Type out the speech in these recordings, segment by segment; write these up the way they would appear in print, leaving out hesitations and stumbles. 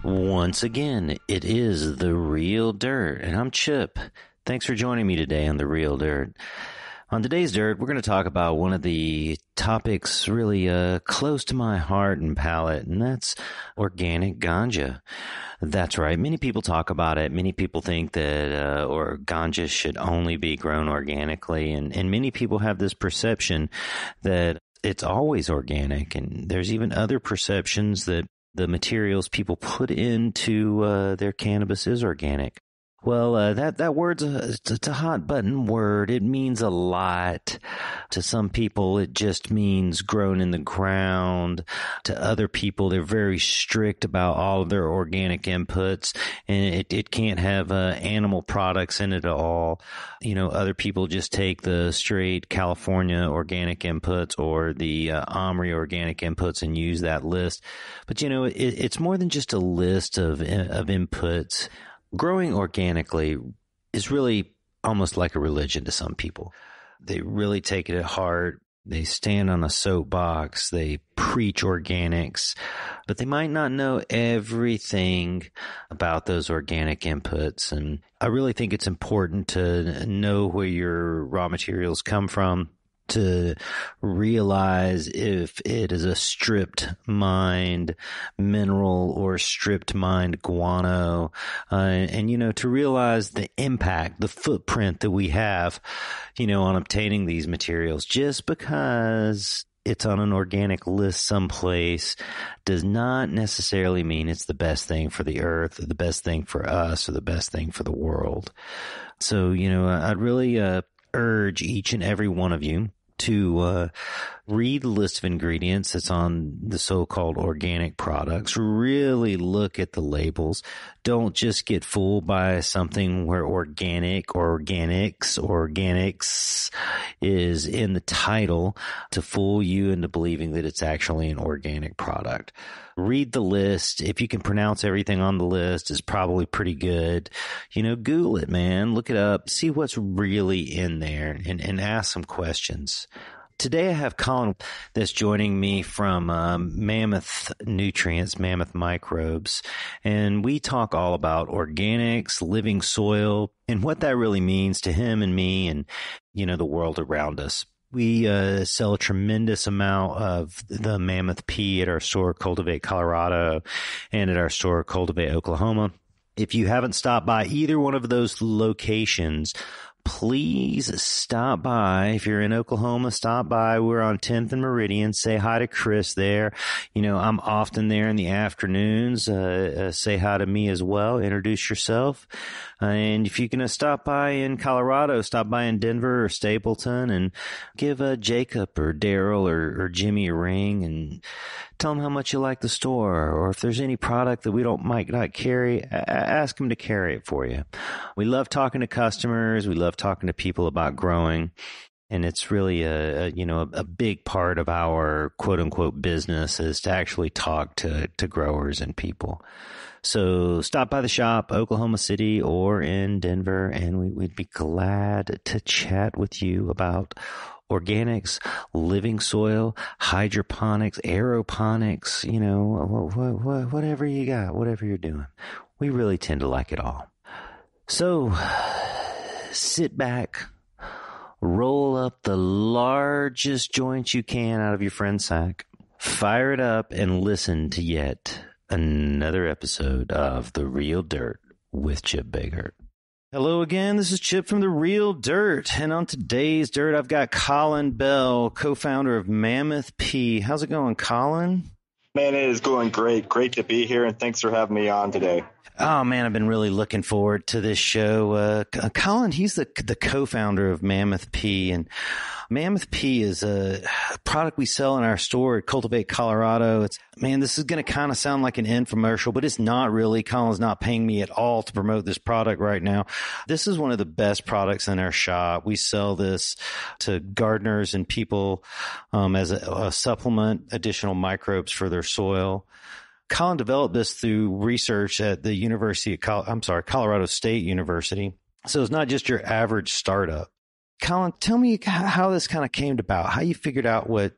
Once again, it is The Real Dirt, and I'm Chip. Thanks for joining me today on The Real Dirt. On today's Dirt, we're going to talk about one of the topics really close to my heart and palate, and that's organic ganja. That's right. Many people talk about it. Many people think that or ganja should only be grown organically, and many people have this perception that it's always organic, and there's even other perceptions that the materials people put into their cannabis is organic. Well, that word's it's a hot button word. It means a lot. To some people, it just means grown in the ground. To other people, they're very strict about all of their organic inputs, and it can't have animal products in it at all. You know, other people just take the straight California organic inputs or the Omri organic inputs and use that list. But, you know, it's more than just a list of inputs. Growing organically is really almost like a religion to some people. They really take it at heart. They stand on a soapbox. They preach organics, but they might not know everything about those organic inputs. And I really think it's important to know where your raw materials come from, to realize if it is a stripped mined mineral or stripped mined guano, and, you know, to realize the impact, the footprint that we have, you know, on obtaining these materials. Just because it's on an organic list someplace does not necessarily mean it's the best thing for the earth, or the best thing for us, or the best thing for the world. So, you know, I'd really urge each and every one of you to read the list of ingredients that's on the so-called organic products. Really look at the labels. Don't just get fooled by something where organic or organics is in the title to fool you into believing that it's actually an organic product. Read the list. If you can pronounce everything on the list, it's probably pretty good. You know, Google it, man. Look it up. See what's really in there and ask some questions. Today I have Colin that's joining me from Mammoth Microbes, and we talk all about organics, living soil, and what that really means to him and me and, you know, the world around us. We sell a tremendous amount of the Mammoth P at our store, Cultivate Colorado, and at our store, Cultivate Oklahoma. If you haven't stopped by either one of those locations, please stop by. If you're in Oklahoma, stop by. We're on 10th and Meridian. Say hi to Chris there. You know, I'm often there in the afternoons. Say hi to me as well. Introduce yourself. And if you're going to stop by in Colorado, stop by in Denver or Stapleton and give Jacob or Daryl or Jimmy a ring and tell them how much you like the store, or if there's any product that we might not carry, ask them to carry it for you. We love talking to customers. We love talking to people about growing. And it's really a big part of our quote unquote business is to actually talk to growers and people. So stop by the shop, Oklahoma City or in Denver, and we'd be glad to chat with you about organics, living soil, hydroponics, aeroponics, you know, whatever you got, whatever you're doing. We really tend to like it all. So sit back, roll up the largest joint you can out of your friend's sack, fire it up, and listen to yet another episode of The Real Dirt with Chip Baker. Hello again, this is Chip from The Real Dirt, and on today's Dirt, I've got Colin Bell, co-founder of Mammoth P. How's it going, Colin? Man, it is going great. Great to be here, and thanks for having me on today. Oh, man, I've been really looking forward to this show. Colin, he's the co-founder of Mammoth P, and Mammoth P is a product we sell in our store at Cultivate Colorado. This is going to kind of sound like an infomercial, but it's not really. Colin's not paying me at all to promote this product right now. This is one of the best products in our shop. We sell this to gardeners and people as a supplement, additional microbes for their soil. Colin developed this through research at the Colorado State University. So it's not just your average startup. Colin, tell me how this kind of came about, how you figured out what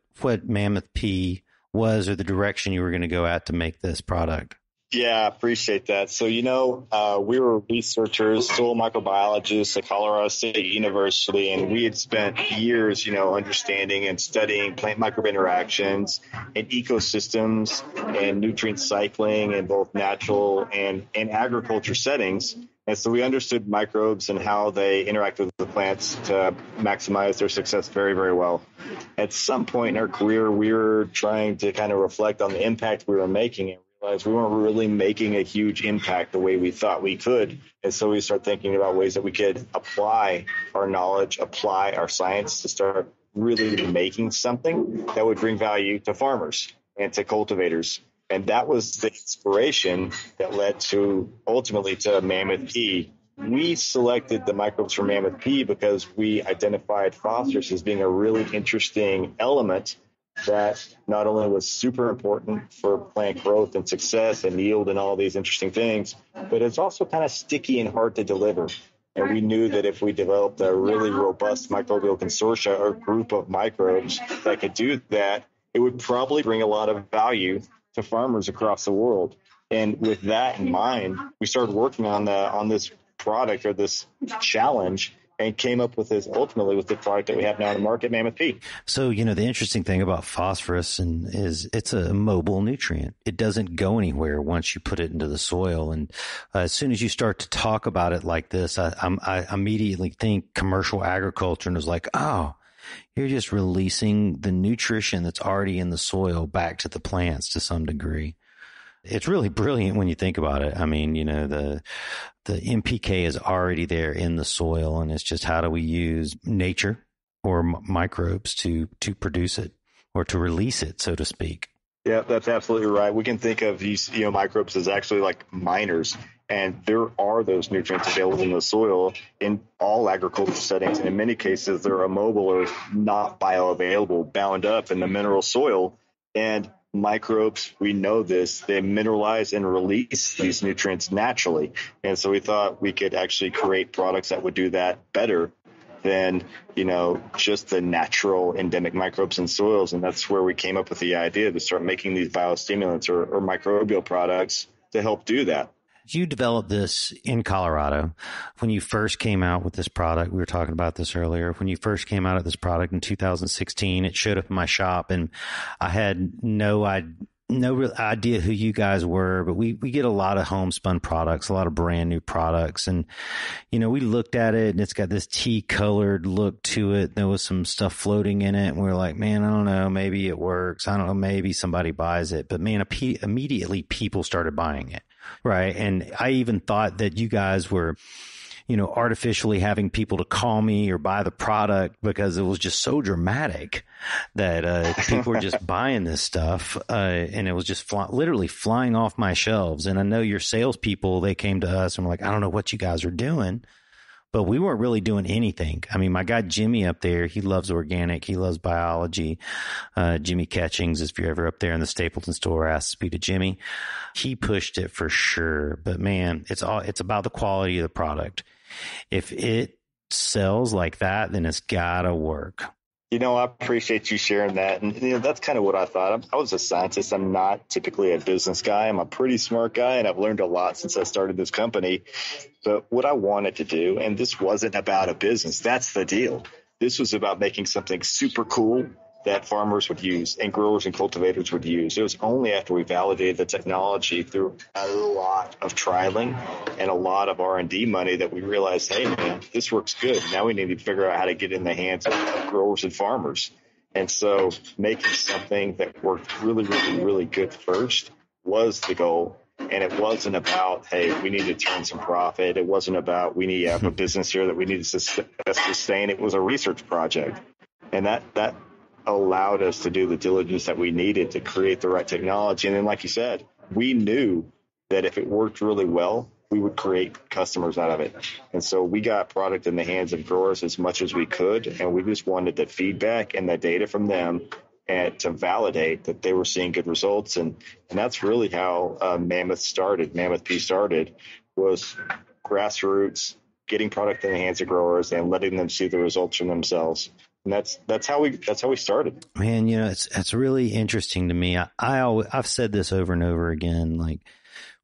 Mammoth P was or the direction you were going to go at to make this product. Yeah, appreciate that. So, we were researchers, soil microbiologists at Colorado State University, and we had spent years, understanding and studying plant microbe interactions and ecosystems and nutrient cycling in both natural and agriculture settings. And so we understood microbes and how they interact with the plants to maximize their success very, very well. At some point in our career, we were trying to kind of reflect on the impact we were making and realized we weren't really making a huge impact the way we thought we could. And so we started thinking about ways that we could apply our knowledge, apply our science to start really making something that would bring value to farmers and to cultivators. And that was the inspiration that led to ultimately to Mammoth P. We selected the microbes for Mammoth P because we identified phosphorus as being a really interesting element that not only was super important for plant growth and success and yield and all these interesting things, but it's also kind of sticky and hard to deliver. And we knew that if we developed a really robust microbial consortia or group of microbes that could do that, it would probably bring a lot of value to farmers across the world. And with that in mind, we started working on this product or this challenge and came up with this ultimately with the product that we have now in the market, Mammoth P. So, the interesting thing about phosphorus is it's a mobile nutrient. It doesn't go anywhere once you put it into the soil. And as soon as you start to talk about it like this, I immediately think commercial agriculture and was like, oh, you're just releasing the nutrition that's already in the soil back to the plants to some degree. It's really brilliant when you think about it. I mean, the NPK is already there in the soil, and it's just how do we use nature or microbes to produce it or to release it, so to speak. Yeah, that's absolutely right. We can think of these, microbes as actually like miners, and there are those nutrients available in the soil in all agricultural settings. And in many cases, they're immobile or not bioavailable, bound up in the mineral soil. And microbes, we know this, they mineralize and release these nutrients naturally. And so we thought we could actually create products that would do that better than, just the natural endemic microbes in soils. And that's where we came up with the idea to start making these biostimulants or microbial products to help do that. You developed this in Colorado. When you first came out with this product, we were talking about this earlier. When you first came out with this product in 2016, it showed up in my shop, and I had no real idea who you guys were, but we get a lot of homespun products, a lot of brand new products. And, we looked at it and it's got this tea colored look to it. There was some stuff floating in it. And we were like, man, I don't know, maybe it works. I don't know, maybe somebody buys it. But man, immediately people started buying it. Right. And I even thought that you guys were, artificially having people to call me or buy the product because it was just so dramatic that people were just buying this stuff. And it was just literally flying off my shelves. And I know your salespeople, they came to us and were like, I don't know what you guys are doing. But we weren't really doing anything. I mean, my guy Jimmy up there, he loves organic. He loves biology. Jimmy Catchings, if you're ever up there in the Stapleton store, ask to speak to Jimmy. He pushed it for sure. But man, it's about the quality of the product. If it sells like that, then it's gotta work. I appreciate you sharing that. And, that's kind of what I thought. I was a scientist. I'm not typically a business guy. I'm a pretty smart guy, and I've learned a lot since I started this company. But what I wanted to do, and this wasn't about a business, that's the deal. This was about making something super cool that farmers would use and growers and cultivators would use. It was only after we validated the technology through a lot of trialing and a lot of R&D money that we realized, hey, man, this works good. Now we need to figure out how to get in the hands of growers and farmers. And so making something that worked really, really, really good first was the goal. And it wasn't about, hey, we need to turn some profit. It wasn't about we need to have a business here that we need to sustain. It was a research project. And that allowed us to do the diligence that we needed to create the right technology. And then, like you said, we knew that if it worked really well, we would create customers out of it. And so we got product in the hands of growers as much as we could. And we just wanted the feedback and the data from them and to validate that they were seeing good results. And that's really how Mammoth P started, was grassroots, getting product in the hands of growers and letting them see the results from themselves. And that's how we started. Man, it's really interesting to me. I've said this over and over again. Like,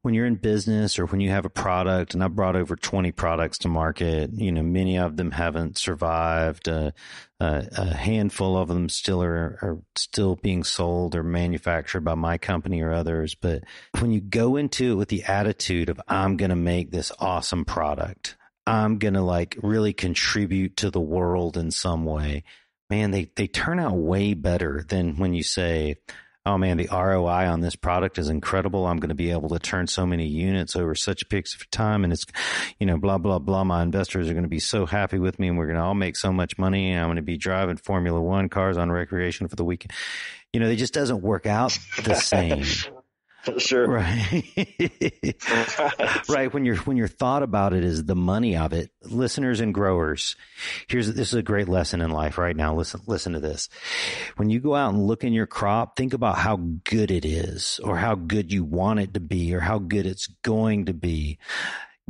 when you're in business or when you have a product, and I've brought over 20 products to market, many of them haven't survived. A handful of them still are still being sold or manufactured by my company or others. But when you go into it with the attitude of, I'm going to make this awesome product, I'm going to really contribute to the world in some way, man, they turn out way better than when you say, oh man, the ROI on this product is incredible. I'm going to be able to turn so many units over such a period of time. And it's, blah, blah, blah. My investors are going to be so happy with me and we're going to all make so much money. And I'm going to be driving Formula One cars on recreation for the weekend. It just doesn't work out the same. Sure. Right. Right. When your thought about it is the money of it, listeners and growers, this is a great lesson in life right now. Listen to this. When you go out and look in your crop, think about how good it is or how good you want it to be or how good it's going to be.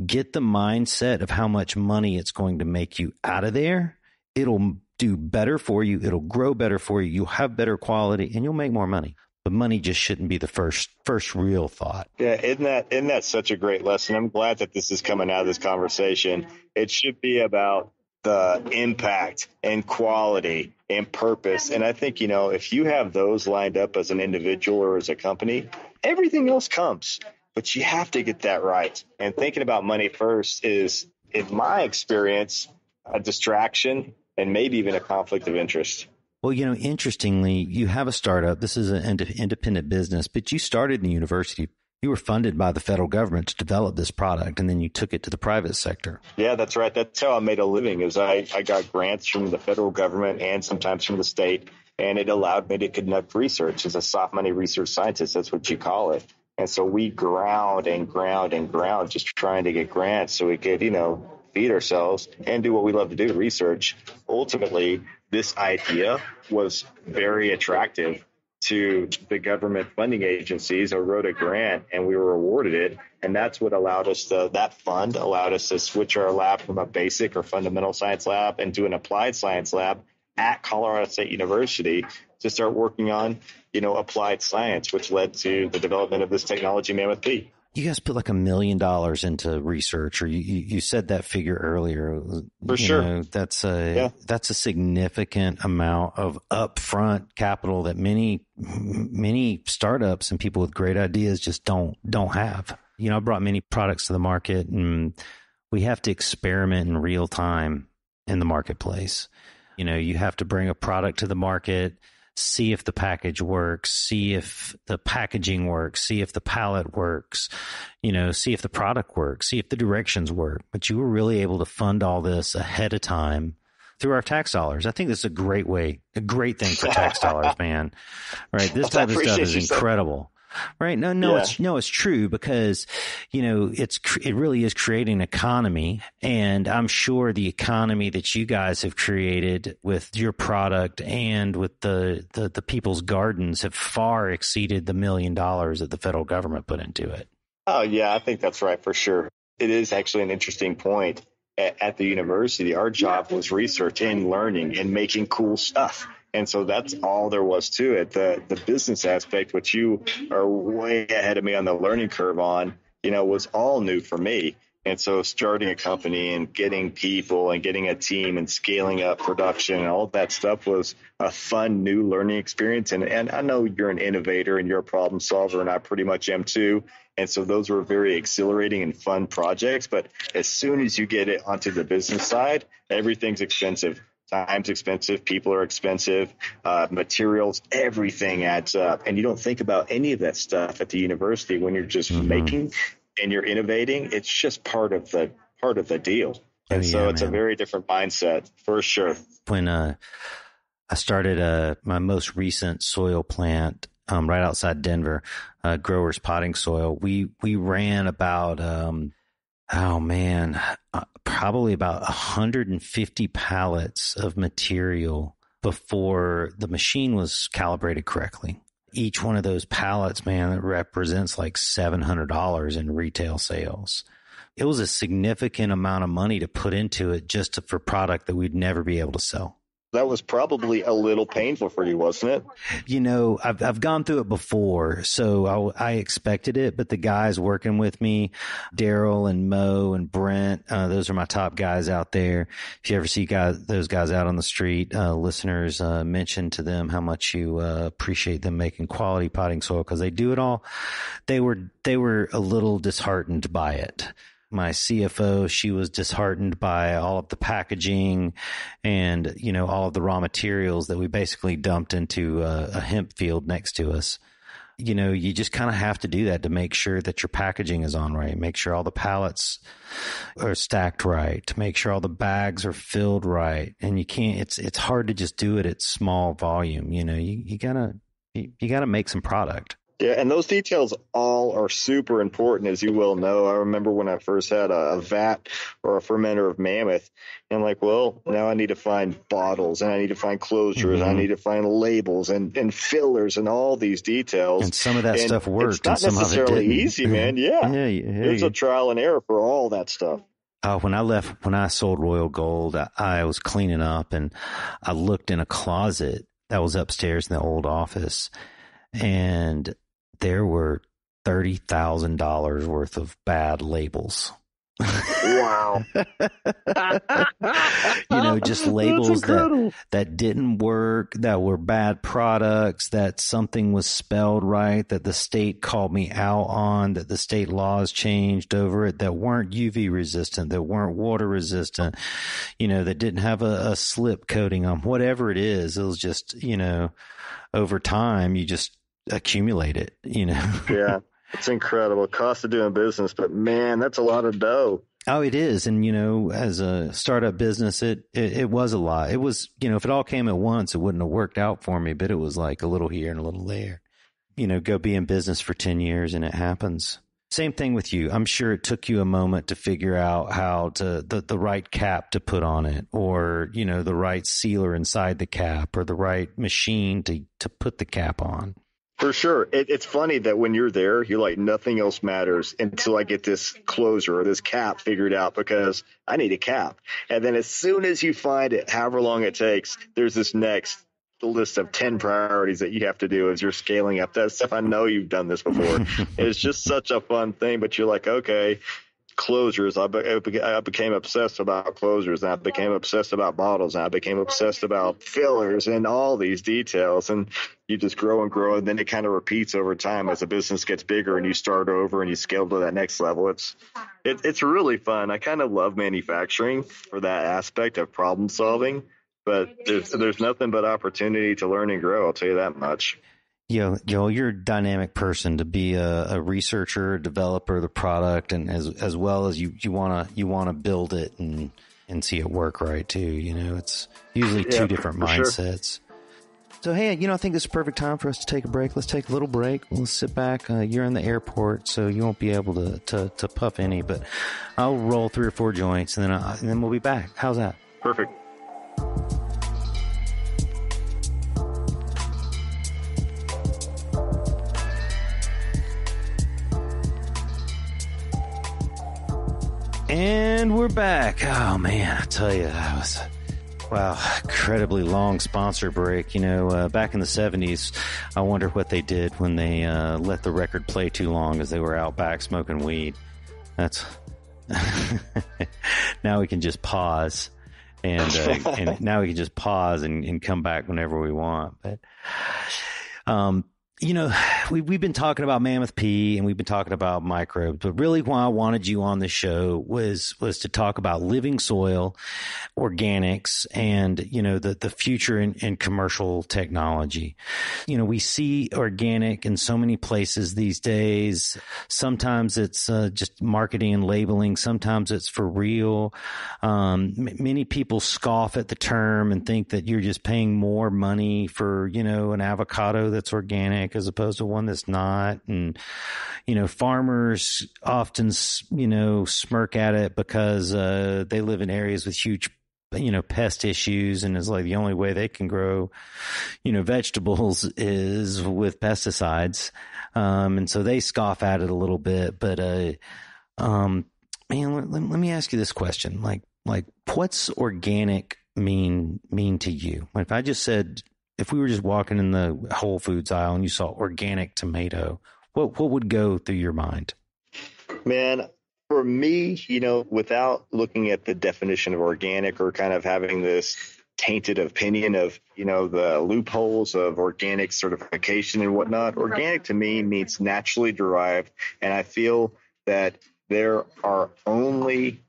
Get the mindset of how much money it's going to make you out of there. It'll do better for you. It'll grow better for you. You'll have better quality and you'll make more money. But money just shouldn't be the first real thought. Yeah, isn't that such a great lesson? I'm glad that this is coming out of this conversation. It should be about the impact and quality and purpose. And I think, if you have those lined up as an individual or as a company, everything else comes. But you have to get that right. And thinking about money first is, in my experience, a distraction and maybe even a conflict of interest. Well, interestingly, you have a startup. This is an independent business, but you started in the university. You were funded by the federal government to develop this product, and then you took it to the private sector. Yeah, that's right. That's how I made a living. Is I got grants from the federal government and sometimes from the state, and it allowed me to conduct research as a soft money research scientist. That's what you call it. And so we ground and ground and ground, just trying to get grants so we could, feed ourselves and do what we love to do, research. Ultimately, this idea was very attractive to the government funding agencies. I wrote a grant and we were awarded it. And that's what allowed us that fund allowed us to switch our lab from a basic or fundamental science lab into an applied science lab at Colorado State University to start working on, applied science, which led to the development of this technology, Mammoth P. You guys put $1 million into research, or you said that figure earlier. For sure. That's a significant amount of upfront capital that many startups and people with great ideas just don't have. I brought many products to the market, and we have to experiment in real time in the marketplace. You have to bring a product to the market, see if the package works, see if the packaging works, see if the palette works, see if the product works, see if the directions work. But you were really able to fund all this ahead of time through our tax dollars. I think this is a great thing for tax dollars, man. Right. This type of stuff is incredible. Right. No, it's true because, it really is creating an economy. And I'm sure the economy that you guys have created with your product and with the people's gardens have far exceeded the $1 million that the federal government put into it. Oh, yeah, I think that's right for sure. It is actually an interesting point. At the university, our job was research and learning and making cool stuff. And so that's all there was to it. The business aspect, which you are way ahead of me on the learning curve on, was all new for me. And so starting a company and getting people and getting a team and scaling up production and all that stuff was a fun new learning experience. And I know you're an innovator and you're a problem solver, and I pretty much am too. And so those were very exhilarating and fun projects. But as soon as you get it onto the business side, everything's expensive. Time's expensive. People are expensive. Materials, everything adds up. And you don't think about any of that stuff at the university when you're just making and you're innovating. It's just part of the deal. And so it's a very different mindset for sure. When I started my most recent soil plant right outside Denver, growers potting soil, we ran about probably about 150 pallets of material before the machine was calibrated correctly. Each one of those pallets, man, represents like $700 in retail sales. It was a significant amount of money to put into it just for product that we'd never be able to sell. That was probably a little painful for you, wasn't it? You know, I've gone through it before, so I expected it. But the guys working with me, Daryl and Mo and Brent, those are my top guys out there. If you ever see those guys out on the street, listeners, mention to them how much you appreciate them making quality potting soil, because they do it all. They were a little disheartened by it. My CFO, she was disheartened by all of the packaging and, you know, all of the raw materials that we basically dumped into a hemp field next to us. You know, you just kind of have to do that to make sure that your packaging is on right, make sure all the pallets are stacked right, to make sure all the bags are filled right. And you can't, it's hard to just do it at small volume. You know, you gotta make some product. Yeah, and those details all are super important, as you well know. I remember when I first had a vat or a fermenter of Mammoth, and I'm like, well, now I need to find bottles, and I need to find closures, and I need to find labels and fillers and all these details. And some of that stuff worked. It's not necessarily easy, man. Yeah. It's a trial and error for all that stuff. When I sold Royal Gold, I was cleaning up, and I looked in a closet that was upstairs in the old office, and there were $30,000 worth of bad labels. Wow. You know, just labels that didn't work, that were bad products, that something was spelled right, that the state called me out on, that the state laws changed over it, that weren't UV resistant, that weren't water resistant, you know, that didn't have a slip coating on, whatever it is. It was just, you know, over time, you just accumulate it, you know. Yeah, it's incredible. Cost of doing business, but man, that's a lot of dough. Oh, it is. And, you know, as a startup business, it was a lot. It was, you know, if it all came at once, it wouldn't have worked out for me, but it was like a little here and a little there. You know, go be in business for 10 years and it happens. Same thing with you. I'm sure it took you a moment to figure out how to, the right cap to put on it, or, you know, the right sealer inside the cap, or the right machine to put the cap on. For sure. It's funny that when you're there, you're like, nothing else matters until I get this closer or this cap figured out, because I need a cap. And then as soon as you find it, however long it takes, there's this next list of 10 priorities that you have to do as you're scaling up. That stuff, I know you've done this before. It's just such a fun thing, but you're like, okay, closures. I became obsessed about closures, and I became obsessed about bottles, and I became obsessed about fillers and all these details. And you just grow and grow, and then it kind of repeats over time as the business gets bigger and you start over and you scale to that next level. It's really fun. I kind of love manufacturing for that aspect of problem solving, but there's nothing but opportunity to learn and grow. I'll tell you that much. Yo, you're a dynamic person to be a researcher, developer of the product, and as well as you want to build it and see it work right too. You know, it's usually two different mindsets. Sure. So, hey, you know, I think this is a perfect time for us to take a break. Let's take a little break. Let's sit back. You're in the airport, so you won't be able to puff any, but I'll roll 3 or 4 joints, and then we'll be back. How's that? Perfect. And we're back. Oh, man, I tell you, that was, wow, incredibly long sponsor break. You know, back in the 70s, I wonder what they did when they let the record play too long as they were out back smoking weed. That's now we can just pause. And now we can just pause and come back whenever we want. But, you know, we've been talking about Mammoth P and we've been talking about microbes, but really why I wanted you on the show was to talk about living soil, organics, and, you know, the future in commercial technology. You know, we see organic in so many places these days. Sometimes it's just marketing and labeling. Sometimes it's for real. Many people scoff at the term and think that you're just paying more money for, you know, an avocado that's organic as opposed to one that's not. And, you know, farmers often, you know, smirk at it because they live in areas with huge, you know, pest issues, and it's like the only way they can grow, you know, vegetables is with pesticides. And so they scoff at it a little bit, but, man, let me ask you this question. Like what's organic mean mean to you? If I just said, if we were just walking in the Whole Foods aisle and you saw organic tomato, what would go through your mind? Man, for me, without looking at the definition of organic or kind of having this tainted opinion of, the loopholes of organic certification and whatnot, organic to me means naturally derived. And I feel that there are only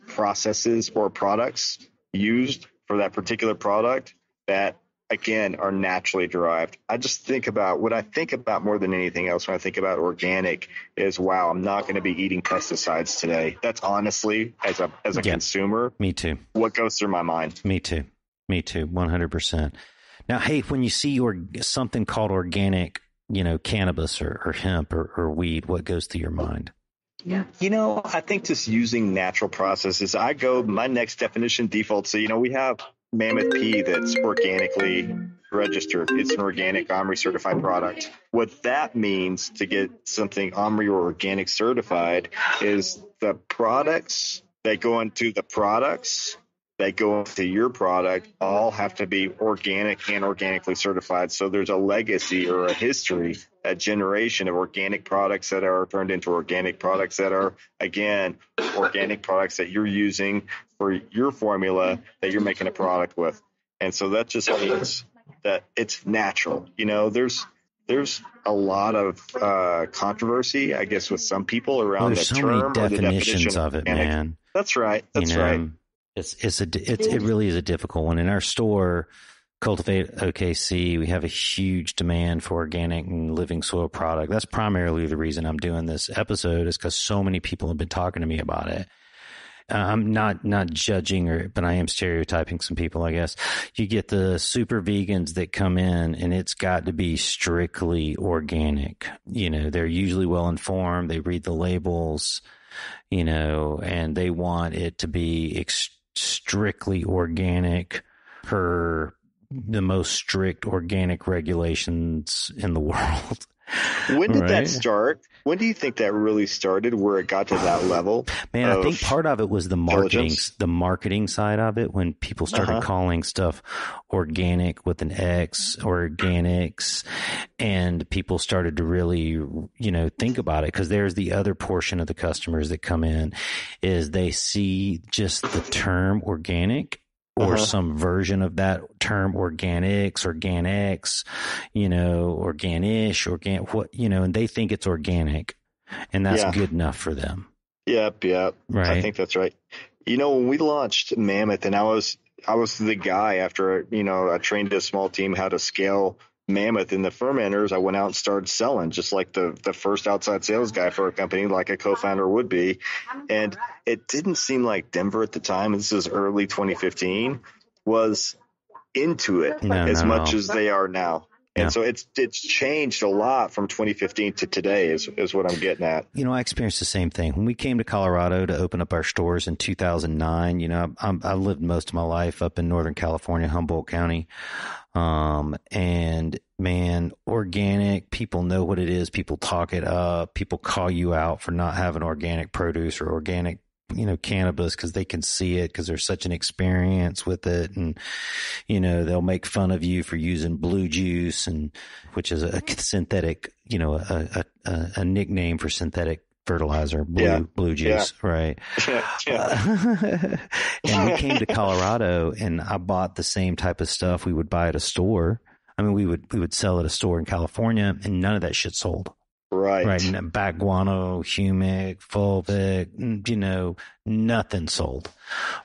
processes or products used for that particular product that, again, are naturally derived. I just think about what I think about more than anything else when I think about organic is, wow, I'm not going to be eating pesticides today. That's honestly, as a consumer, me too. What goes through my mind? Me too. 100%. Now, hey, when you see something called organic, cannabis or hemp or weed, what goes through your mind? Yeah. I think just using natural processes. My next definition defaults. So, we have Mammoth P that's organically registered. It's an organic OMRI certified product. What that means to get something OMRI or organic certified is the products that go into your product all have to be organic and organically certified. So there's a legacy or a history, a generation of organic products that are turned into organic products that are, again, organic products that you're using for your formula that you're making a product with. And so that just means that it's natural. There's a lot of controversy, I guess, with some people around the term many or the definition of it, organic. man. That's right. Right. It really is a difficult one. In our store, Cultivate OKC, we have a huge demand for organic and living soil product. That's primarily the reason I'm doing this episode, is because so many people have been talking to me about it. I'm not judging but I am stereotyping some people, I guess. You get the super vegans that come in and it's got to be strictly organic. They're usually well informed. They read the labels, and they want it to be strictly organic per the most strict organic regulations in the world. When did that start? When do you think that really started, where it got to that level? Man, I think part of it was the marketing side of it, when people started calling stuff organic with an X, organics, and people started to really, think about it. Because there's the other portion of the customers that come in, is they see just the term organic, or some version of that term, organics, organics, organish, and they think it's organic, and that's good enough for them. Yep. Right. I think that's right. When we launched Mammoth, and I was the guy after, I trained a small team how to scale Mammoth in the fermenters. I went out and started selling, just like the first outside sales guy for a company, like a co-founder would be. And it didn't seem like Denver at the time, this is early 2015, was into it as much as they are now. And so it's changed a lot from 2015 to today is what I'm getting at. I experienced the same thing. When we came to Colorado to open up our stores in 2009, I lived most of my life up in Northern California, Humboldt County. And man, organic, people know what it is. People talk it up. People call you out for not having organic produce or organic, cannabis, because they can see it, because there's such an experience with it. And, they'll make fun of you for using blue juice, and which is a synthetic, a nickname for synthetic fertilizer, blue juice, right? And we came to Colorado, and I bought the same type of stuff we would buy at a store. I mean, we would sell at a store in California, and none of that shit sold. Right. And back guano, humic, fulvic, nothing sold.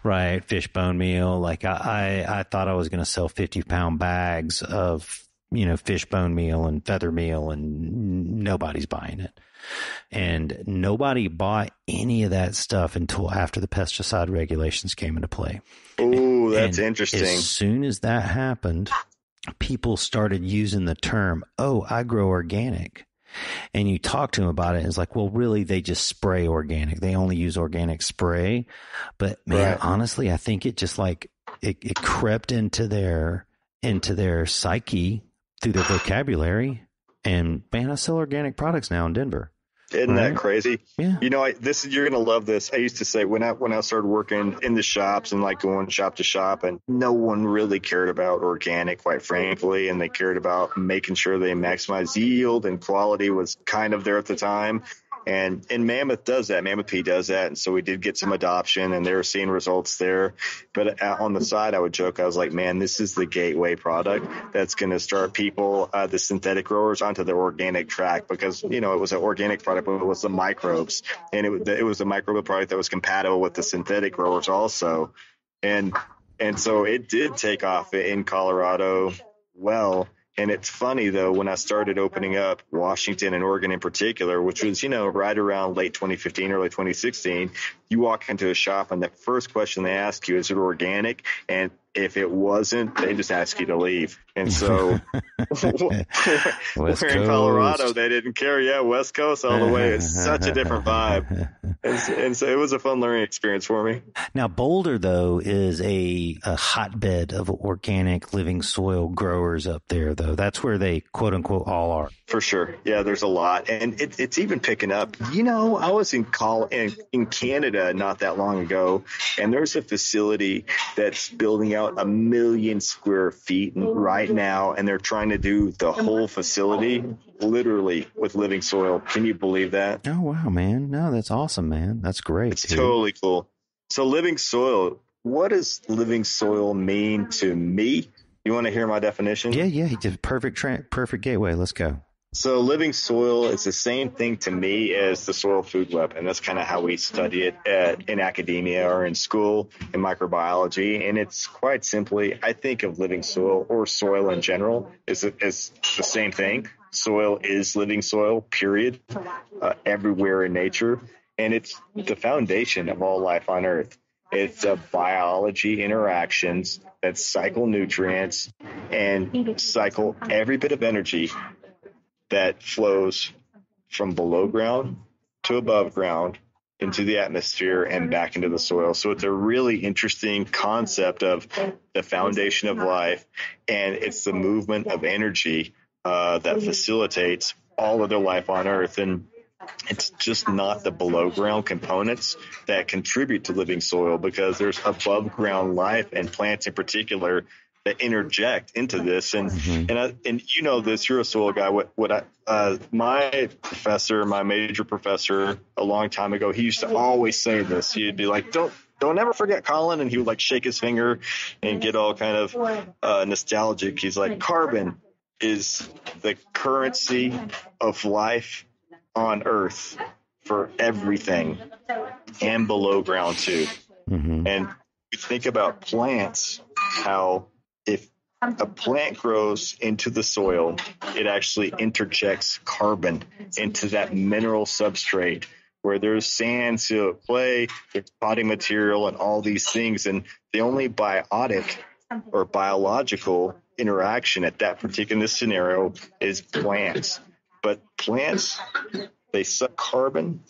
Right. Fish bone meal. Like I thought I was going to sell 50-pound bags of, fish bone meal and feather meal, and nobody's buying it. And nobody bought any of that stuff until after the pesticide regulations came into play. Ooh, that's interesting. As soon as that happened, people started using the term, I grow organic. And you talk to them about it, and it's like, well, really, they just spray organic. They only use organic spray. But man, honestly, I think it just it crept into their psyche through their vocabulary. And man, I sell organic products now in Denver. Isn't that right? crazy? Yeah. You know, you're gonna love this. I used to say when I started working in the shops and like going shop to shop, and no one really cared about organic, quite frankly, and they cared about making sure they maximized yield and quality was kind of there at the time. And Mammoth does that. Mammoth P does that, and so we did get some adoption, and they were seeing results there. But on the side, I would joke, I was like, man, this is the gateway product that's going to start people, the synthetic growers, onto the organic track, because it was an organic product, but it was the microbes, and it was a microbial product that was compatible with the synthetic growers also, and so it did take off in Colorado well. And it's funny, though, when I started opening up Washington and Oregon in particular, which was, right around late 2015, early 2016, you walk into a shop and the first question they ask you, is it organic? And if it wasn't, they just ask you to leave. And so we're in Colorado, they didn't care. Yeah, West Coast all the way. It's such a different vibe. And so it was a fun learning experience for me. Now, Boulder, though, is a hotbed of organic living soil growers up there, though. That's where they, quote unquote, all are. For sure. Yeah, there's a lot. And it's even picking up. I was in Canada not that long ago, and there's a facility that's building out 1 million square feet right now, and they're trying to do the whole facility literally with living soil. Can you believe that? Oh, wow, man. No, that's awesome, man. That's great. It's totally cool. So living soil, what does living soil mean to me? You want to hear my definition? Yeah. He did perfect gateway. Let's go. So living soil is the same thing to me as the soil food web, and that's kind of how we study it in academia or in school in microbiology. And it's quite simply, I think of living soil or soil in general as the same thing. Soil is living soil, period, everywhere in nature, and it's the foundation of all life on Earth. It's biology interactions that cycle nutrients and cycle every bit of energy that flows from below ground to above ground into the atmosphere and back into the soil. So it's a really interesting concept of the foundation of life, and it's the movement of energy that facilitates all of the life on Earth. And it's just not the below ground components that contribute to living soil, because there's above ground life and plants in particular that interject into this. And this, you're a soil guy. My major professor a long time ago, he used to always say this. He'd be like, don't ever forget, Colin. And he would like shake his finger and get all kind of nostalgic. He's like, carbon is the currency of life on Earth for everything, and below ground too. And you think about plants, how if a plant grows into the soil, it actually interjects carbon into that mineral substrate where there's sand, silt, clay, there's potting material, and all these things. And the only biotic or biological interaction at that particular scenario is plants. But plants, they suck carbon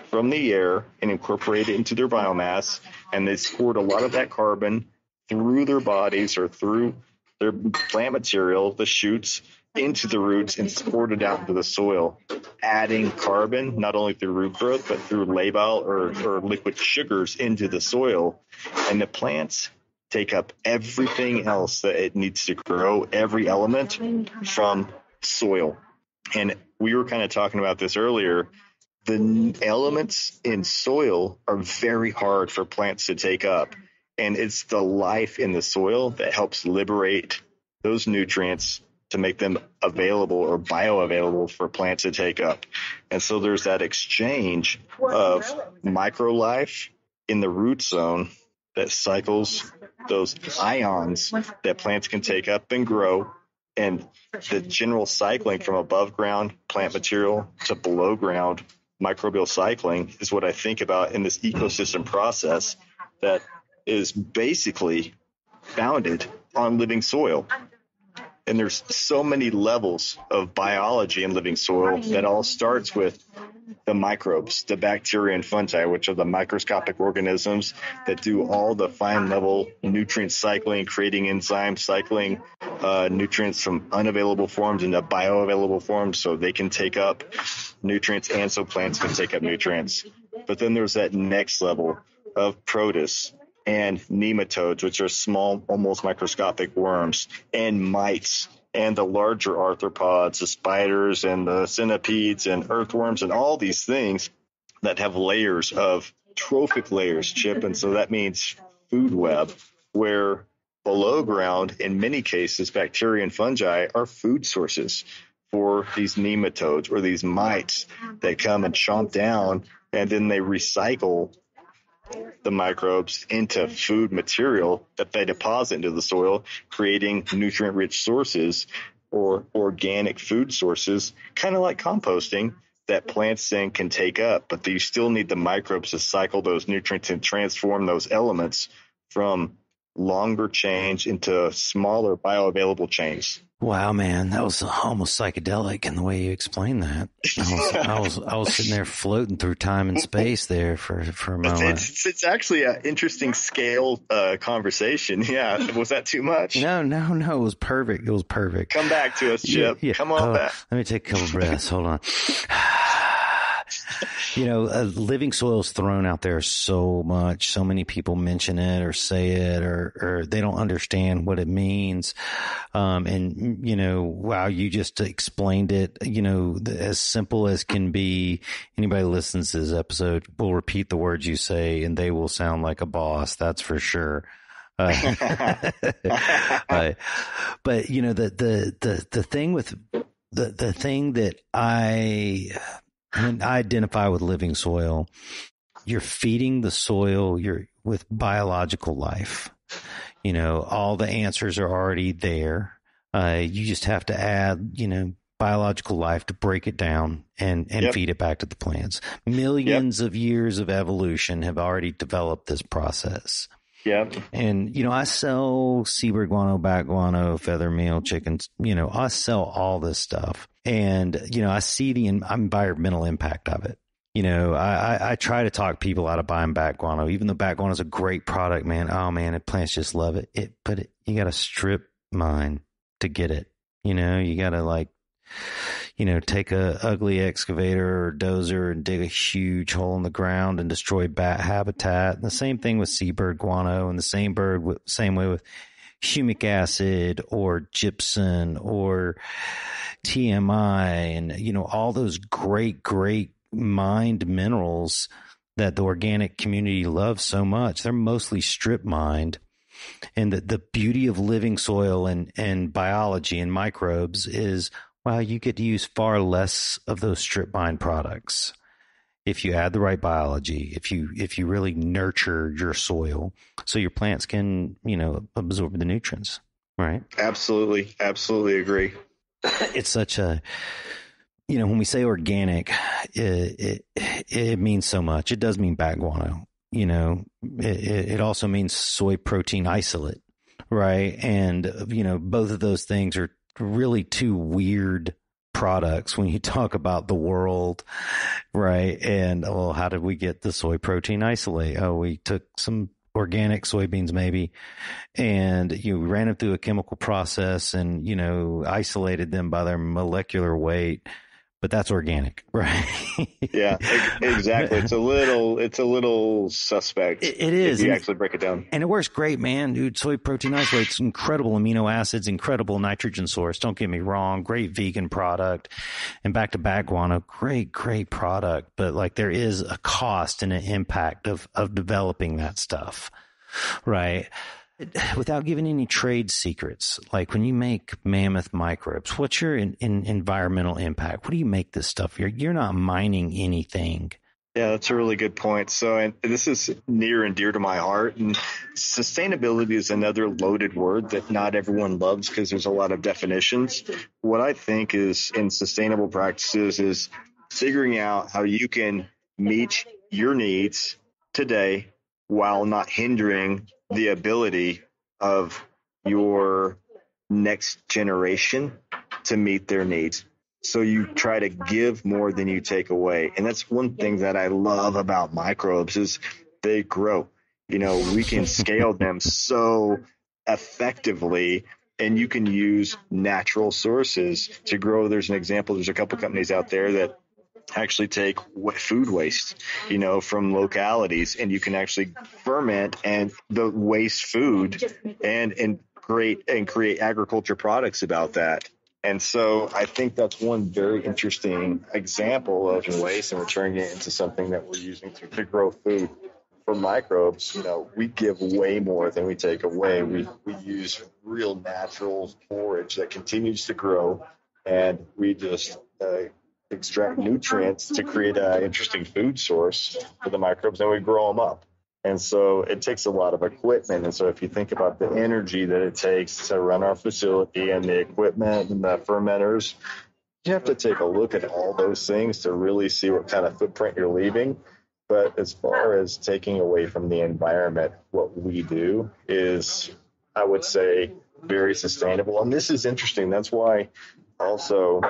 from the air and incorporate it into their biomass, and they squirt a lot of that carbon through their bodies or through their plant material, the shoots, into the roots and squirt it out into the soil, adding carbon not only through root growth but through labile or liquid sugars into the soil. And the plants take up everything else that it needs to grow, every element from soil. And we were kind of talking about this earlier. The elements in soil are very hard for plants to take up. And it's the life in the soil that helps liberate those nutrients to make them available or bioavailable for plants to take up. And so there's that exchange of microlife in the root zone that cycles those ions that plants can take up and grow. And the general cycling from above ground plant material to below ground microbial cycling is what I think about in this ecosystem process that is basically founded on living soil. And there's so many levels of biology in living soil that all starts with the microbes, the bacteria and fungi, which are the microscopic organisms that do all the fine level nutrient cycling, creating enzyme cycling, nutrients from unavailable forms into bioavailable forms so they can take up nutrients and so plants can take up nutrients. But then there's that next level of protists and nematodes, which are small, almost microscopic worms, and mites, and the larger arthropods, the spiders and the centipedes and earthworms and all these things that have layers of trophic layers, Chip. And so that means food web, where below ground, in many cases, bacteria and fungi are food sources for these nematodes or these mites that come and chomp down, and then they recycle the microbes into food material that they deposit into the soil, creating nutrient-rich sources or organic food sources, kind of like composting that plants then can take up. But you still need the microbes to cycle those nutrients and transform those elements from longer chains into smaller bioavailable chains. Wow, man, that was almost psychedelic in the way you explained that. I was sitting there floating through time and space there for a moment. It's actually an interesting scale conversation. Yeah, was that too much? No, it was perfect. It was perfect. Come back to us, Chip. Yeah. Come on back. Let me take a couple breaths. Hold on. Living soil is thrown out there so much. So many people mention it or say it or they don't understand what it means. Wow, you just explained it, as simple as can be. Anybody who listens to this episode will repeat the words you say and they will sound like a boss. That's for sure. But the thing with the thing that when I identify with living soil, you're feeding the soil with biological life. All the answers are already there. You just have to add, biological life to break it down and feed it back to the plants. Millions of years of evolution have already developed this process. Yep. And, I sell seabird guano, bat guano, feather meal, chickens, I sell all this stuff. And, I see the environmental impact of it. I try to talk people out of buying bat guano, even though bat guano is a great product, man. Oh man, the plants just love it. But you got to strip mine to get it. You got to take a ugly excavator or dozer and dig a huge hole in the ground and destroy bat habitat. And the same thing with seabird guano, and the same way with humic acid or gypsum or TMI and, all those great mined minerals that the organic community loves so much. They're mostly strip mined. And the beauty of living soil and biology and microbes is, well, you get to use far less of those strip mine products if you add the right biology, if you really nurture your soil so your plants can, absorb the nutrients, right? Absolutely agree. It's such a, when we say organic, it means so much. It does mean bat guano. It also means soy protein isolate, right? And, both of those things are really two weird products when you talk about the world, right? And, well, how did we get the soy protein isolate? Oh, we took some organic soybeans maybe, and you ran them through a chemical process and, isolated them by their molecular weight. But that's organic, right? Yeah, exactly. It's a little suspect. It is. If you actually break it down. And it works great, man, dude. Soy protein isolate's incredible amino acids, incredible nitrogen source. Don't get me wrong. Great vegan product. And back to bat guano, great product. But there is a cost and an impact of developing that stuff, right? Without giving any trade secrets, like when you make Mammoth Microbes, what's your environmental impact? What do you make this stuff? You're not mining anything. Yeah, that's a really good point. So, and this is near and dear to my heart. And sustainability is another loaded word that not everyone loves because there's a lot of definitions. What I think is in sustainable practices is figuring out how you can meet your needs today while not hindering the ability of your next generation to meet their needs. So you try to give more than you take away. And that's one thing that I love about microbes is they grow. We can scale them so effectively and you can use natural sources to grow. There's an example. There's a couple companies out there that actually take food waste, from localities, and you can actually ferment and the waste food and create agriculture products about that. And so I think that's one very interesting example of waste, and we're turning it into something that we're using to grow food. For microbes, we give way more than we take away. We use real natural forage that continues to grow, and we just extract nutrients to create an interesting food source for the microbes, and we grow them up. And so it takes a lot of equipment. And so if you think about the energy that it takes to run our facility and the equipment and the fermenters, you have to take a look at all those things to really see what kind of footprint you're leaving. But as far as taking away from the environment, what we do is, I would say, very sustainable. And this is interesting. That's why also,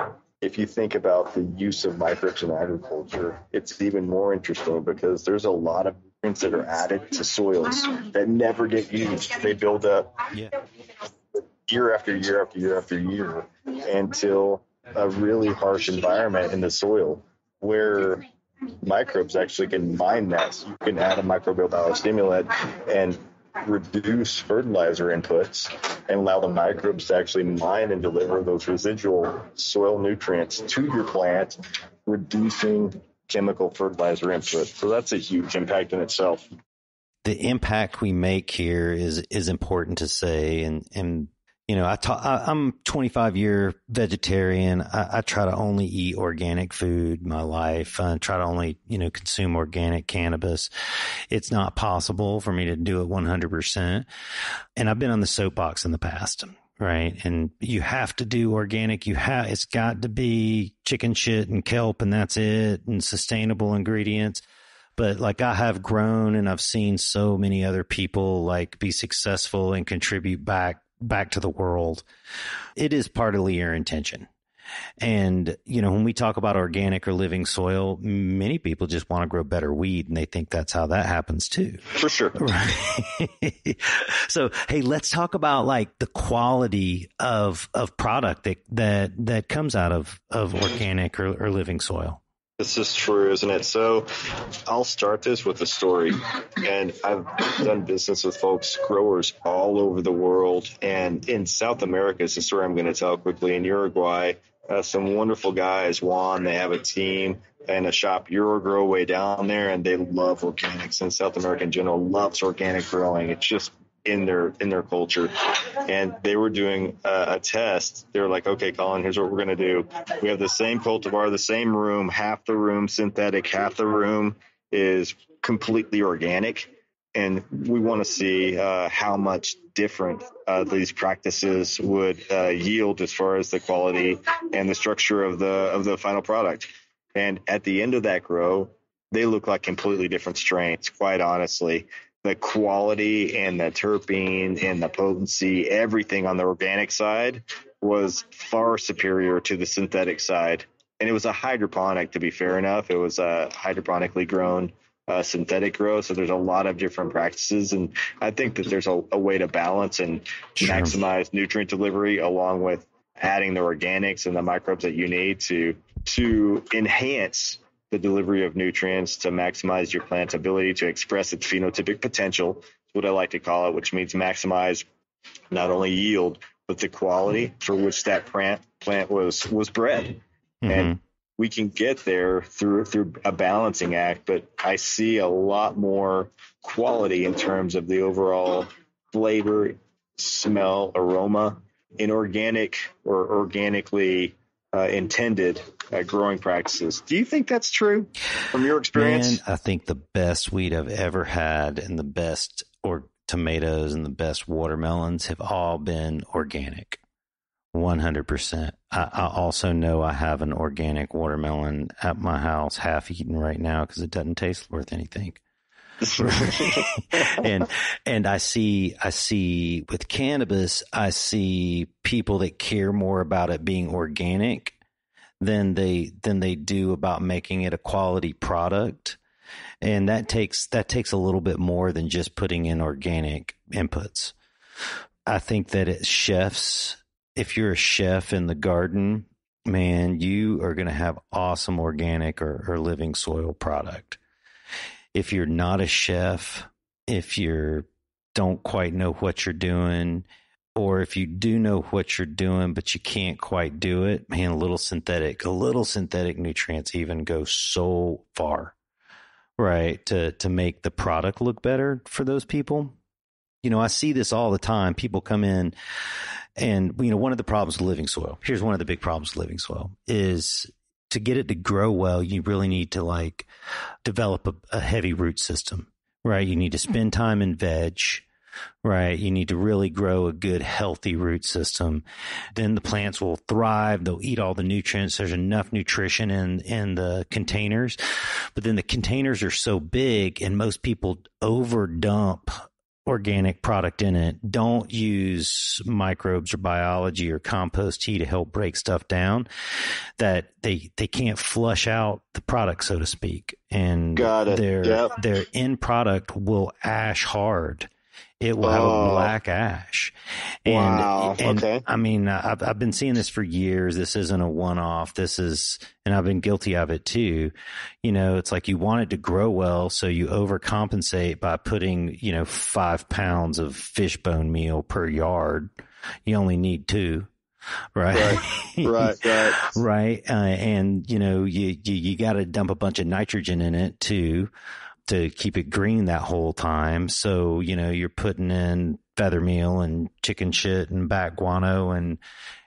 if you think about the use of microbes in agriculture, it's even more interesting because there's a lot of nutrients that are added to soils that never get used. They build up year after year after year after year until a really harsh environment in the soil where microbes actually can mine that. So you can add a microbial biostimulant and reduce fertilizer inputs and allow the microbes to actually mine and deliver those residual soil nutrients to your plant, reducing chemical fertilizer input. So that's a huge impact in itself. The impact we make here is important to say. And I'm 25-year vegetarian. I try to only eat organic food my life. I try to only, consume organic cannabis. It's not possible for me to do it 100%. And I've been on the soapbox in the past, right? And you have to do organic. It's got to be chicken shit and kelp, and that's it, and sustainable ingredients. But I have grown and I've seen so many other people be successful and contribute back to the world. It is partly your intention. And, when we talk about organic or living soil, many people just want to grow better weed, and they think that's how that happens too. For sure. Right. So, hey, let's talk about the quality of product that comes out of organic or living soil. This is true, isn't it? So I'll start this with a story. And I've done business with folks, growers all over the world. And in South America, it's a story I'm going to tell quickly. In Uruguay, some wonderful guys, Juan, they have a team and a shop, Urugrow, way down there, and they love organics. And South America in general loves organic growing. It's just in their culture. And they were doing a test. They were like, okay, Colin, here's what we're going to do. We have the same cultivar, the same room, half the room synthetic, half the room is completely organic. And we want to see how much different these practices would yield as far as the quality and the structure of the final product. And at the end of that grow, they look like completely different strains, quite honestly. The quality and the terpene and the potency, everything on the organic side was far superior to the synthetic side. And it was a hydroponic, to be fair enough. It was a hydroponically grown synthetic grow. So there's a lot of different practices. And I think that there's a way to balance and maximize nutrient delivery along with adding the organics and the microbes that you need to enhance the delivery of nutrients, to maximize your plant's ability to express its phenotypic potential, is what I like to call it, which means maximize not only yield, but the quality for which that plant was bred. Mm-hmm. And we can get there through a balancing act, but I see a lot more quality in terms of the overall flavor, smell, aroma in organic or organically intended growing practices. Do you think that's true from your experience? Man, I think the best weed I've ever had and the best tomatoes and the best watermelons have all been organic. 100%. I also know I have an organic watermelon at my house, half eaten right now because it doesn't taste worth anything. and I see with cannabis, I see people that care more about it being organic than they do about making it a quality product. And that takes a little bit more than just putting in organic inputs. I think that if you're a chef in the garden, man, you are going to have awesome organic or living soil product. If you're not a chef, if you don't quite know what you're doing, or if you do know what you're doing, but you can't quite do it, man, a little synthetic nutrients even go so far, right? To make the product look better for those people. I see this all the time. People come in and, one of the problems with living soil, here's one of the big problems with living soil is to get it to grow well, you really need to develop a heavy root system, right? You need to spend time in veg, right? You need to really grow a good, healthy root system. Then the plants will thrive. They'll eat all the nutrients. There's enough nutrition in the containers, but then the containers are so big and most people overdump organic product in it, don't use microbes or biology or compost tea to help break stuff down, that they can't flush out the product, so to speak. And their end product will ash hard. It will have a black ash. And okay. I mean, I've been seeing this for years. This isn't a one-off. And I've been guilty of it too. It's like you want it to grow well, so you overcompensate by putting, 5 pounds of fish bone meal per yard. You only need 2. Right. Right. And, you got to dump a bunch of nitrogen in it too, to keep it green that whole time. So, you're putting in feather meal and chicken shit and bat guano and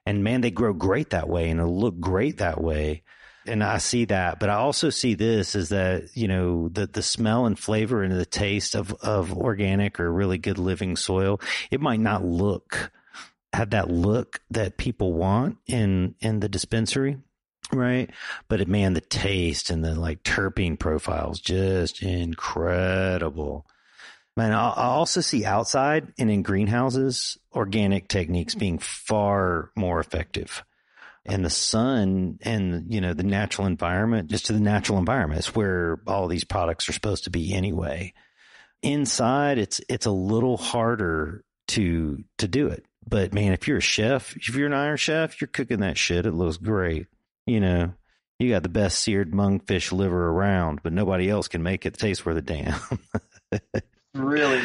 man, they grow great that way and it'll look great that way. And I see that, but I also see this is that, the smell and flavor and the taste of organic or really good living soil, it might not have that look that people want in the dispensary. Right. But man, the taste and the terpene profiles, just incredible. Man, I also see outside and in greenhouses, organic techniques being far more effective. And the sun and, the natural environment, just to the natural environment, is where all these products are supposed to be anyway. Inside, it's a little harder to do it. But man, if you're a chef, if you're an Iron Chef, you're cooking that shit. It looks great. You got the best seared monkfish liver around, but nobody else can make it taste worth a damn. Really,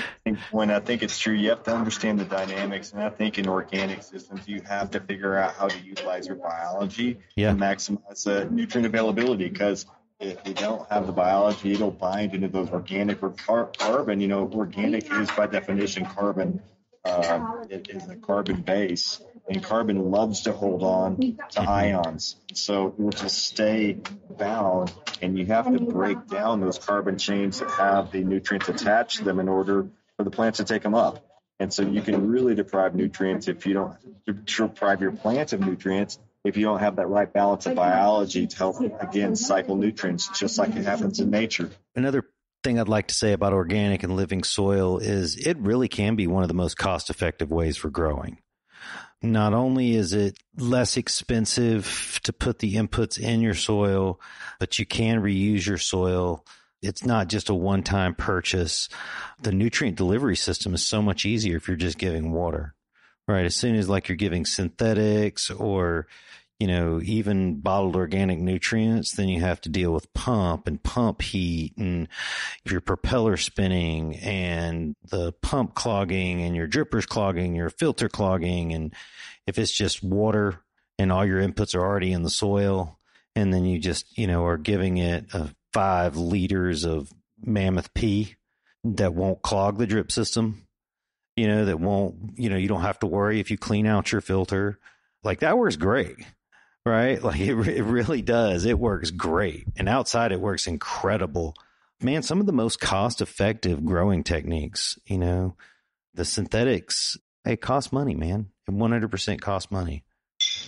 when I think it's true, you have to understand the dynamics. And I think in organic systems, you have to figure out how to utilize your biology to maximize the nutrient availability. Because if you don't have the biology, it'll bind into those organic or carbon. Organic is by definition carbon. It is a carbon base, and carbon loves to hold on to ions. So it will just stay bound, and you have to break down those carbon chains that have the nutrients attached to them in order for the plants to take them up. And so you can really deprive nutrients if you don't deprive your plants of nutrients if you don't have that right balance of biology to help, again, cycle nutrients, just like it happens in nature. Another thing I'd like to say about organic and living soil is it really can be one of the most cost-effective ways for growing. Not only is it less expensive to put the inputs in your soil, but you can reuse your soil. It's not just a one-time purchase. The nutrient delivery system is so much easier if you're just giving water, right? As soon as you're giving synthetics or even bottled organic nutrients, then you have to deal with pump heat and your propeller spinning and the pump clogging and your drippers clogging, your filter clogging. And if it's just water and all your inputs are already in the soil, and then you just, are giving it 5 liters of Mammoth pee that won't clog the drip system, that won't, you don't have to worry if you clean out your filter. That works great. Right? It really does. It works great. And outside, it works incredible. Man, some of the most cost-effective growing techniques, the synthetics, it costs money, man. It 100% costs money.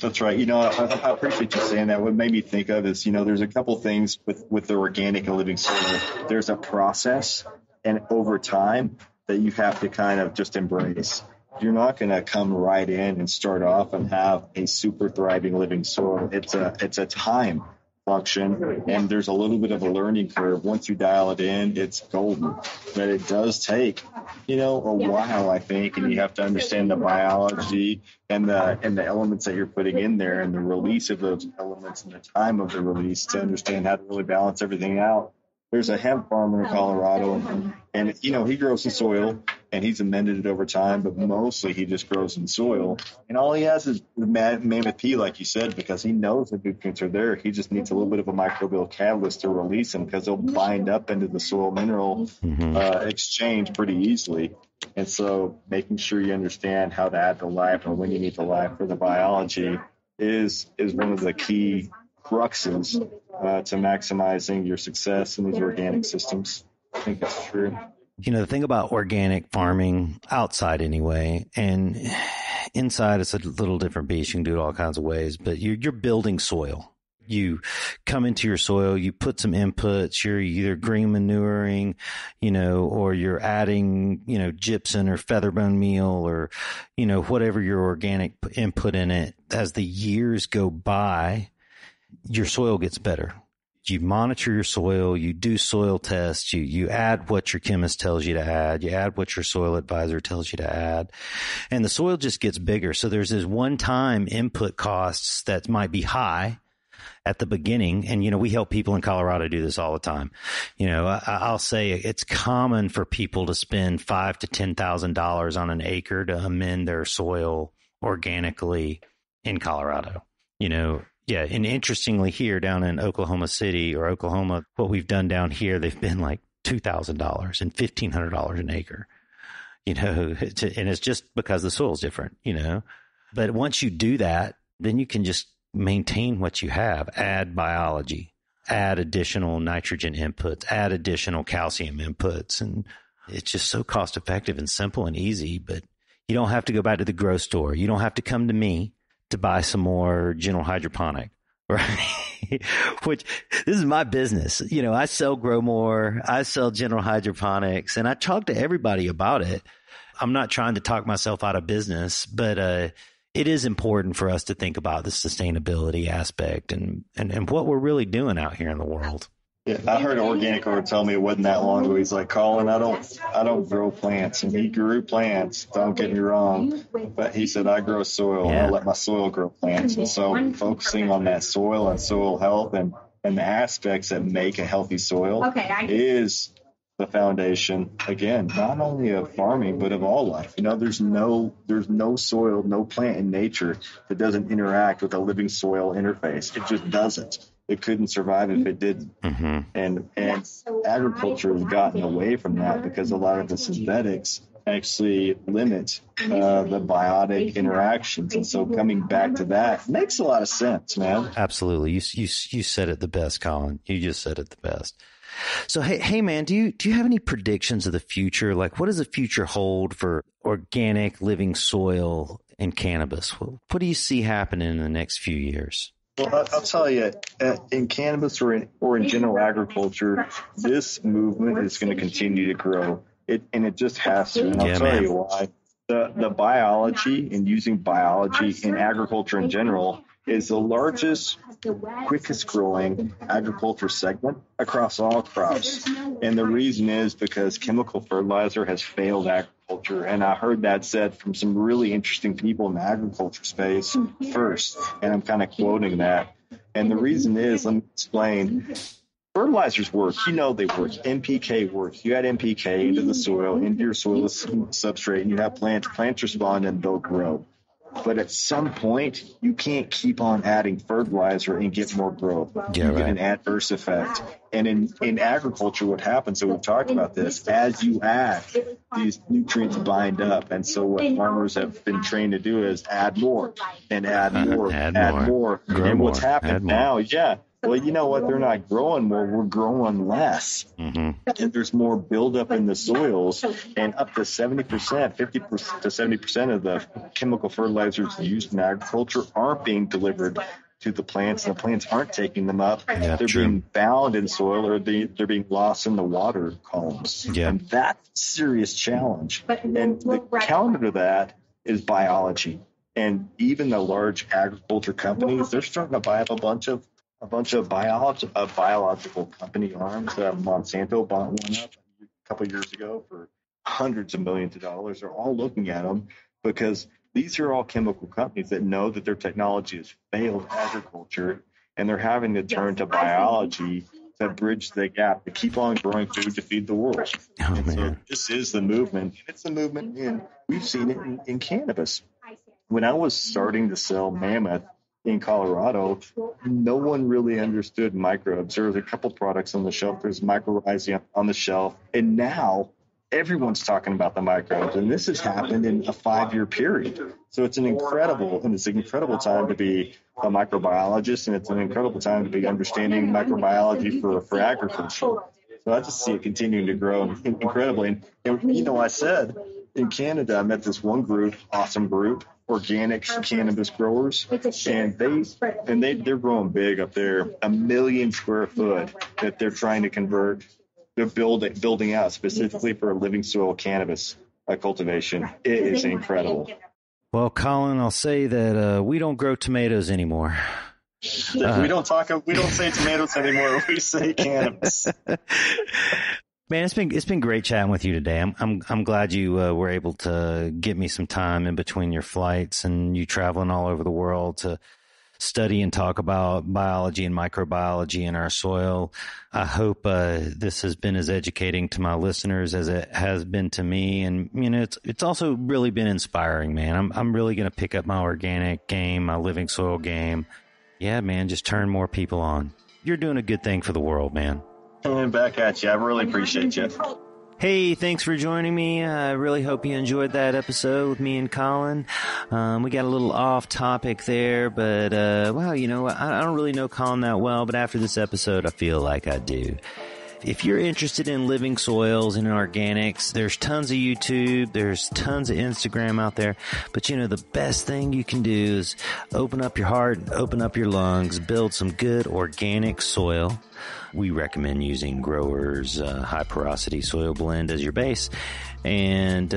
That's right. I appreciate you saying that. What made me think of is, there's a couple things with the organic and living soil. There's a process and over time that you have to kind of just embrace. You're not going to come right in and start off and have a super thriving living soil. It's a time function, and there's a little bit of a learning curve. Once you dial it in, it's golden. But it does take, a while, I think, and you have to understand the biology and the elements that you're putting in there and the release of those elements and the time of the release to understand how to really balance everything out. There's a hemp farmer in Colorado, and he grows in soil, and he's amended it over time, but mostly he just grows in soil. And all he has is the Mammoth P, like you said, because he knows the nutrients are there. He just needs a little bit of a microbial catalyst to release them because they'll bind up into the soil mineral exchange pretty easily. And so making sure you understand how to add the life or when you need the life for the biology is one of the key cruxes to maximizing your success in these organic systems. I think that's true. The thing about organic farming, outside anyway, and inside it's a little different beast. You can do it all kinds of ways, but you're building soil. You come into your soil, you put some inputs, you're either green manuring, or you're adding, gypsum or featherbone meal or, whatever your organic input in it. As the years go by, your soil gets better. You monitor your soil, you do soil tests, you add what your chemist tells you to add, you add what your soil advisor tells you to add, and the soil just gets bigger. So there's this one-time input costs that might be high at the beginning. And, we help people in Colorado do this all the time. I'll say it's common for people to spend $5,000 to $10,000 on an acre to amend their soil organically in Colorado. Yeah. And interestingly, here down in Oklahoma City or Oklahoma, what we've done down here, they've been like $2,000 and $1,500 an acre, and it's just because the soil's different, but once you do that, then you can just maintain what you have, add biology, add additional nitrogen inputs, add additional calcium inputs. And it's just so cost effective and simple and easy, but you don't have to go back to the grow store. You don't have to come to me to buy some more general hydroponic, right? Which this is my business. I sell Grow More, I sell general hydroponics, and I talk to everybody about it. I'm not trying to talk myself out of business, but it is important for us to think about the sustainability aspect and what we're really doing out here in the world. Yeah, I heard an organic grower tell me it wasn't that long ago. He's like, Colin, I don't grow plants. And he grew plants, don't get me wrong. But he said, I grow soil. Yeah. I let my soil grow plants. And so focusing on that soil and soil health and the aspects that make a healthy soil is the foundation, again, not only of farming, but of all life. There's no soil, no plant in nature that doesn't interact with a living soil interface. It just doesn't. It couldn't survive if it didn't. And agriculture has gotten away from that because a lot of the synthetics actually limit the biotic interactions. And so coming back to that makes a lot of sense, man. Absolutely. You said it the best, Colin. You just said it the best. So, hey, man, do you have any predictions of the future? Like, what does the future hold for organic living soil and cannabis? What do you see happening in the next few years? Well, I'll tell you, in cannabis or in general agriculture, this movement is going to continue to grow. And it just has to. And I'll tell you why. The biology and using biology in agriculture in general is the largest, quickest growing agriculture segment across all crops. And the reason is because chemical fertilizer has failed agriculture. And I heard that said from some really interesting people in the agriculture space first. And I'm kind of quoting that. And the reason is, let me explain. Fertilizers work. They work. NPK works. You add NPK into the soil, into your soil substrate, and you have plants. Plants respond and they'll grow. But at some point, you can't keep on adding fertilizer and get more growth. You get an adverse effect. And in agriculture, what happens, so we've talked about this, as you add, these nutrients bind up. And so what farmers have been trained to do is add more and add more, add more. And what's happened now, well, you know what? They're not growing more. We're growing less. And there's more buildup in the soils. And up to 70%, 50% to 70% of the chemical fertilizers used in agriculture aren't being delivered to the plants. And the plants aren't taking them up. They're being bound in soil or they're being lost in the water columns. And that's a serious challenge. And the counter to that is biology. And even the large agriculture companies, they're starting to buy up a bunch of a bunch of biological company arms. Monsanto bought one up a couple of years ago for hundreds of millions of dollars. They're all looking at them because these are all chemical companies that know that their technology has failed agriculture, and they're having to turn to biology to bridge the gap, to keep on growing food to feed the world. So this is the movement. It's the movement, and we've seen it in cannabis. When I was starting to sell Mammoth in Colorado, no one really understood microbes. There was a couple products on the shelf. There's mycorrhizae on the shelf. And now everyone's talking about the microbes. And this has happened in a 5-year period. So it's an incredible time to be a microbiologist, and it's an incredible time to be understanding microbiology for agriculture. So I just see it continuing to grow incredibly. And I said in Canada, I met this one group, awesome group, organic cannabis growers, and they're growing big up there, 1 million square foot that they're trying to convert. They're building out specifically for living soil cannabis cultivation. It is incredible. Well, Colin, I'll say that we don't grow tomatoes anymore. We don't say tomatoes anymore. We say cannabis. Man, it's been great chatting with you today. I'm glad you were able to get me some time in between your flights and you traveling all over the world to study and talk about biology and microbiology in our soil. I hope this has been as educating to my listeners as it has been to me. And it's also really been inspiring, man. I'm really going to pick up my organic game, my living soil game. Yeah, man, just turn more people on. You're doing a good thing for the world, man. And back at you. I really appreciate you. Hey, thanks for joining me. I really hope you enjoyed that episode with me and Colin. We got a little off topic there, but, I don't really know Colin that well, but after this episode, I feel like I do. If you're interested in living soils and organics, there's tons of YouTube, there's tons of Instagram out there, but the best thing you can do is open up your heart, open up your lungs, build some good organic soil. We recommend using Growers high porosity soil blend as your base, and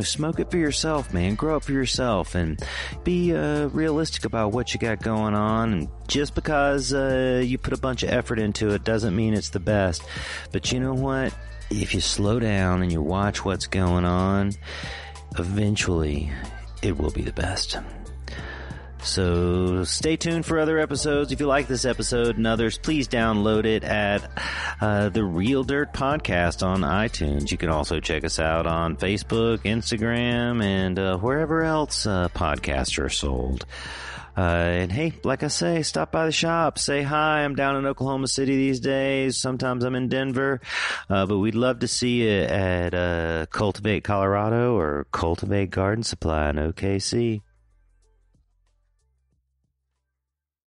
smoke it for yourself, man. Grow it for yourself and be realistic about what you got going on. And just because you put a bunch of effort into it doesn't mean it's the best. But you know what? If you slow down and you watch what's going on, eventually it will be the best. So stay tuned for other episodes. If you like this episode and others, please download it at the Real Dirt Podcast on iTunes. You can also check us out on Facebook, Instagram, and wherever else podcasts are sold. And hey, like I say, stop by the shop, say hi. I'm down in Oklahoma City these days. Sometimes I'm in Denver, but we'd love to see you at Cultivate Colorado or Cultivate Garden Supply in OKC.